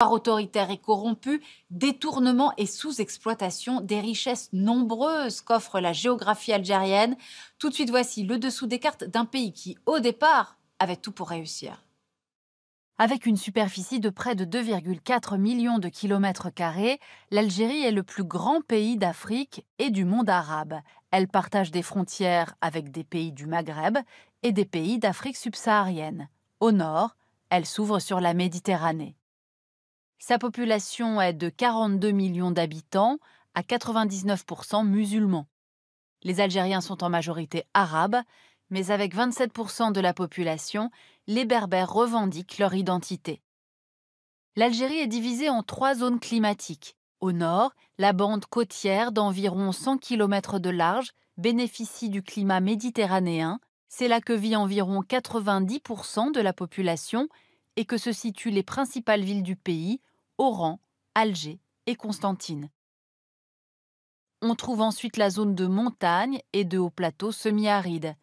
Autoritaire et corrompu, détournement et sous-exploitation des richesses nombreuses qu'offre la géographie algérienne. Tout de suite, voici le dessous des cartes d'un pays qui, au départ, avait tout pour réussir. Avec une superficie de près de 2,4 millions de kilomètres carrés, l'Algérie est le plus grand pays d'Afrique et du monde arabe. Elle partage des frontières avec des pays du Maghreb et des pays d'Afrique subsaharienne. Au nord, elle s'ouvre sur la Méditerranée. Sa population est de 42 millions d'habitants, à 99% musulmans. Les Algériens sont en majorité arabes, mais avec 27% de la population, les Berbères revendiquent leur identité. L'Algérie est divisée en 3 zones climatiques. Au nord, la bande côtière d'environ 100 km de large bénéficie du climat méditerranéen. C'est là que vit environ 90% de la population et que se situent les principales villes du pays, Oran, Alger et Constantine. On trouve ensuite la zone de montagne et de hauts plateaux semi-arides.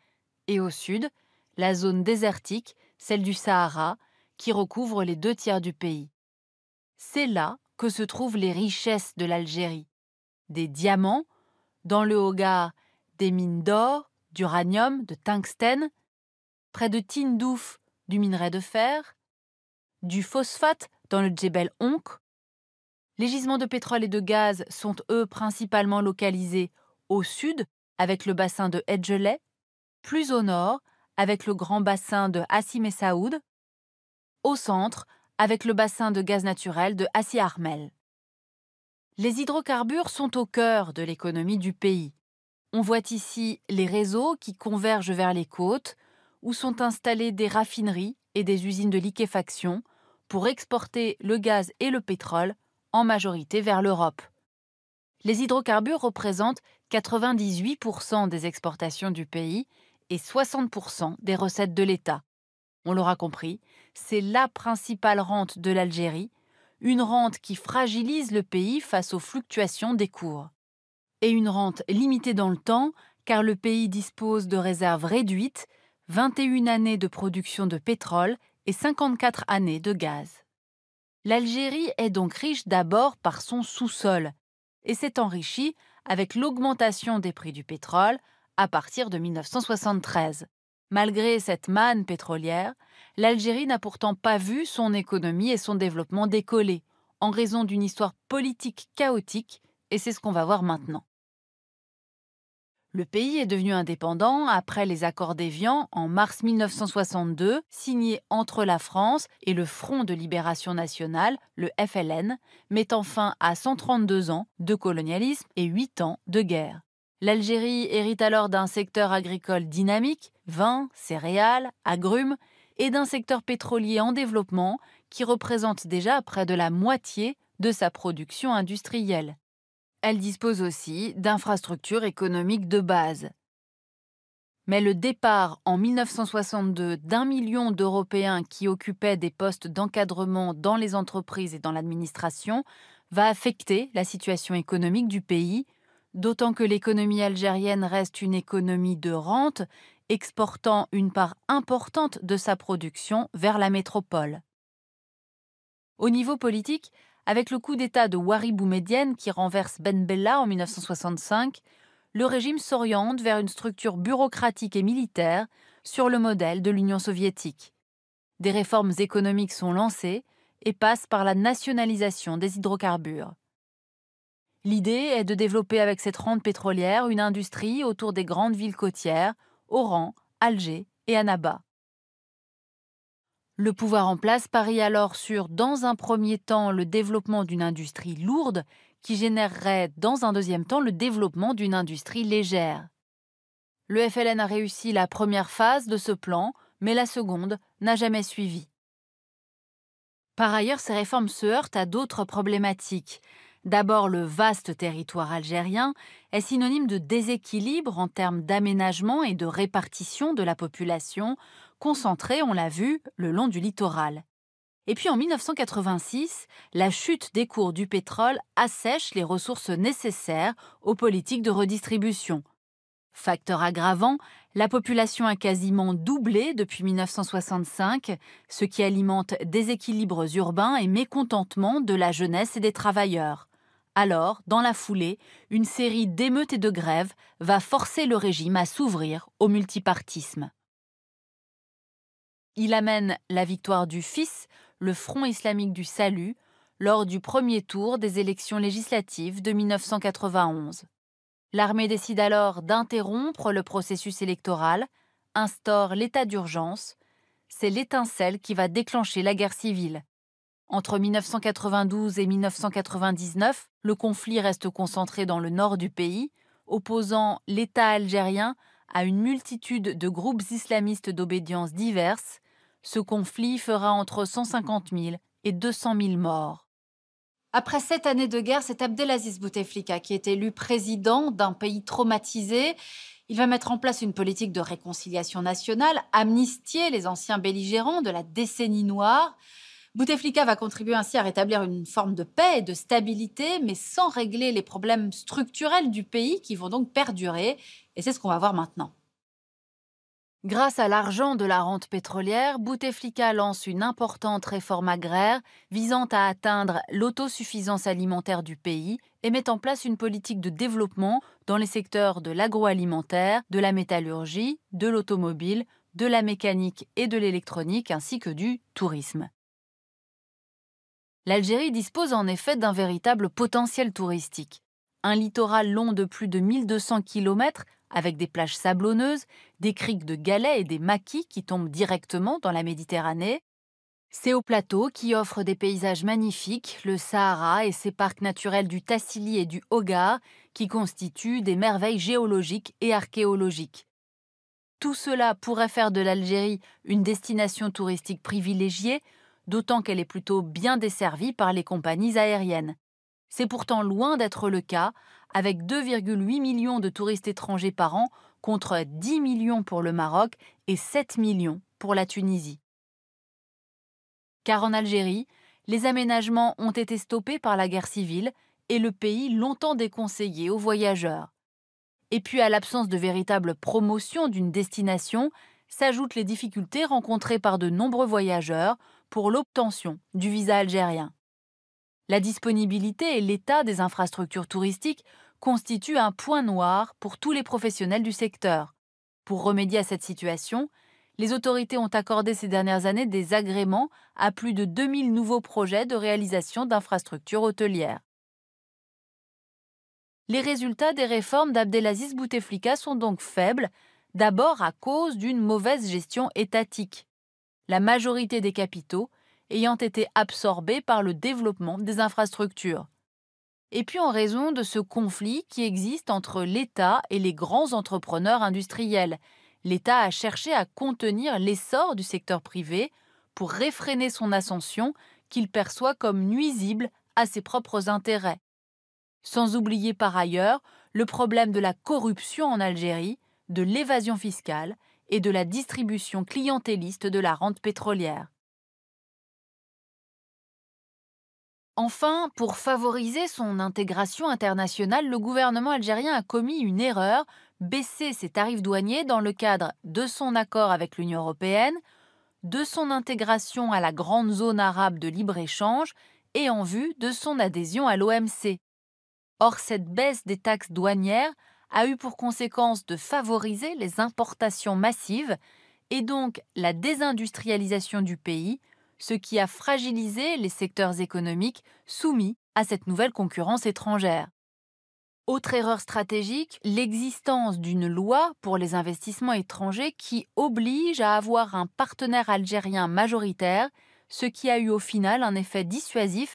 Et au sud, la zone désertique, celle du Sahara, qui recouvre les 2 tiers du pays. C'est là que se trouvent les richesses de l'Algérie. Des diamants, dans le Hogar, des mines d'or, d'uranium, de tungstène, près de Tindouf, du minerai de fer, du phosphate dans le Djebel Onk. Les gisements de pétrole et de gaz sont, eux, principalement localisés au sud, avec le bassin de Hedjelé, plus au nord, avec le grand bassin de Hassi Messaoud, au centre, avec le bassin de gaz naturel de Hassi Armel. Les hydrocarbures sont au cœur de l'économie du pays. On voit ici les réseaux qui convergent vers les côtes, où sont installées des raffineries et des usines de liquéfaction pour exporter le gaz et le pétrole, en majorité vers l'Europe. Les hydrocarbures représentent 98% des exportations du pays et 60% des recettes de l'État. On l'aura compris, c'est la principale rente de l'Algérie, une rente qui fragilise le pays face aux fluctuations des cours. Et une rente limitée dans le temps, car le pays dispose de réserves réduites, 21 années de production de pétrole et 54 années de gaz. L'Algérie est donc riche d'abord par son sous-sol et s'est enrichie avec l'augmentation des prix du pétrole à partir de 1973. Malgré cette manne pétrolière, l'Algérie n'a pourtant pas vu son économie et son développement décoller, en raison d'une histoire politique chaotique, et c'est ce qu'on va voir maintenant. Le pays est devenu indépendant après les accords d'Évian en mars 1962, signés entre la France et le Front de libération nationale, le FLN, mettant fin à 132 ans de colonialisme et 8 ans de guerre. L'Algérie hérite alors d'un secteur agricole dynamique, vin, céréales, agrumes, et d'un secteur pétrolier en développement qui représente déjà près de la moitié de sa production industrielle. Elle dispose aussi d'infrastructures économiques de base. Mais le départ en 1962 d'1 million d'Européens qui occupaient des postes d'encadrement dans les entreprises et dans l'administration va affecter la situation économique du pays, d'autant que l'économie algérienne reste une économie de rente, exportant une part importante de sa production vers la métropole. Au niveau politique, avec le coup d'État de Houari Boumedienne qui renverse Ben Bella en 1965, le régime s'oriente vers une structure bureaucratique et militaire sur le modèle de l'Union soviétique. Des réformes économiques sont lancées et passent par la nationalisation des hydrocarbures. L'idée est de développer avec cette rente pétrolière une industrie autour des grandes villes côtières, Oran, Alger et Annaba. Le pouvoir en place parie alors sur, dans un premier temps, le développement d'une industrie lourde qui générerait, dans un deuxième temps, le développement d'une industrie légère. Le FLN a réussi la première phase de ce plan, mais la seconde n'a jamais suivi. Par ailleurs, ces réformes se heurtent à d'autres problématiques. D'abord, le vaste territoire algérien est synonyme de déséquilibre en termes d'aménagement et de répartition de la population, concentrée, on l'a vu, le long du littoral. Et puis en 1986, la chute des cours du pétrole assèche les ressources nécessaires aux politiques de redistribution. Facteur aggravant, la population a quasiment doublé depuis 1965, ce qui alimente déséquilibres urbains et mécontentement de la jeunesse et des travailleurs. Alors, dans la foulée, une série d'émeutes et de grèves va forcer le régime à s'ouvrir au multipartisme. Il amène la victoire du fils, le Front islamique du salut, lors du premier tour des élections législatives de 1991. L'armée décide alors d'interrompre le processus électoral, instaure l'état d'urgence. C'est l'étincelle qui va déclencher la guerre civile. Entre 1992 et 1999, le conflit reste concentré dans le nord du pays, opposant l'État algérien à une multitude de groupes islamistes d'obédience diverses. Ce conflit fera entre 150 000 et 200 000 morts. Après 7 années de guerre, c'est Abdelaziz Bouteflika qui est élu président d'un pays traumatisé. Il va mettre en place une politique de réconciliation nationale, amnistier les anciens belligérants de la décennie noire. Bouteflika va contribuer ainsi à rétablir une forme de paix et de stabilité, mais sans régler les problèmes structurels du pays qui vont donc perdurer. Et c'est ce qu'on va voir maintenant. Grâce à l'argent de la rente pétrolière, Bouteflika lance une importante réforme agraire visant à atteindre l'autosuffisance alimentaire du pays et met en place une politique de développement dans les secteurs de l'agroalimentaire, de la métallurgie, de l'automobile, de la mécanique et de l'électronique ainsi que du tourisme. L'Algérie dispose en effet d'un véritable potentiel touristique. Un littoral long de plus de 1200 km avec des plages sablonneuses, des criques de galets et des maquis qui tombent directement dans la Méditerranée. C'est au plateau qui offre des paysages magnifiques, le Sahara et ses parcs naturels du Tassili et du Hogar, qui constituent des merveilles géologiques et archéologiques. Tout cela pourrait faire de l'Algérie une destination touristique privilégiée, d'autant qu'elle est plutôt bien desservie par les compagnies aériennes. C'est pourtant loin d'être le cas, avec 2,8 millions de touristes étrangers par an contre 10 millions pour le Maroc et 7 millions pour la Tunisie. Car en Algérie, les aménagements ont été stoppés par la guerre civile et le pays longtemps déconseillé aux voyageurs. Et puis à l'absence de véritable promotion d'une destination, s'ajoutent les difficultés rencontrées par de nombreux voyageurs pour l'obtention du visa algérien. La disponibilité et l'état des infrastructures touristiques constituent un point noir pour tous les professionnels du secteur. Pour remédier à cette situation, les autorités ont accordé ces dernières années des agréments à plus de 2000 nouveaux projets de réalisation d'infrastructures hôtelières. Les résultats des réformes d'Abdelaziz Bouteflika sont donc faibles, d'abord à cause d'une mauvaise gestion étatique. La majorité des capitaux ayant été absorbés par le développement des infrastructures. Et puis en raison de ce conflit qui existe entre l'État et les grands entrepreneurs industriels. L'État a cherché à contenir l'essor du secteur privé pour réfréner son ascension qu'il perçoit comme nuisible à ses propres intérêts. Sans oublier par ailleurs le problème de la corruption en Algérie, de l'évasion fiscale et de la distribution clientéliste de la rente pétrolière. Enfin, pour favoriser son intégration internationale, le gouvernement algérien a commis une erreur, baissé ses tarifs douaniers dans le cadre de son accord avec l'Union européenne, de son intégration à la grande zone arabe de libre-échange et en vue de son adhésion à l'OMC. Or, cette baisse des taxes douanières a eu pour conséquence de favoriser les importations massives et donc la désindustrialisation du pays, ce qui a fragilisé les secteurs économiques soumis à cette nouvelle concurrence étrangère. Autre erreur stratégique, l'existence d'une loi pour les investissements étrangers qui oblige à avoir un partenaire algérien majoritaire, ce qui a eu au final un effet dissuasif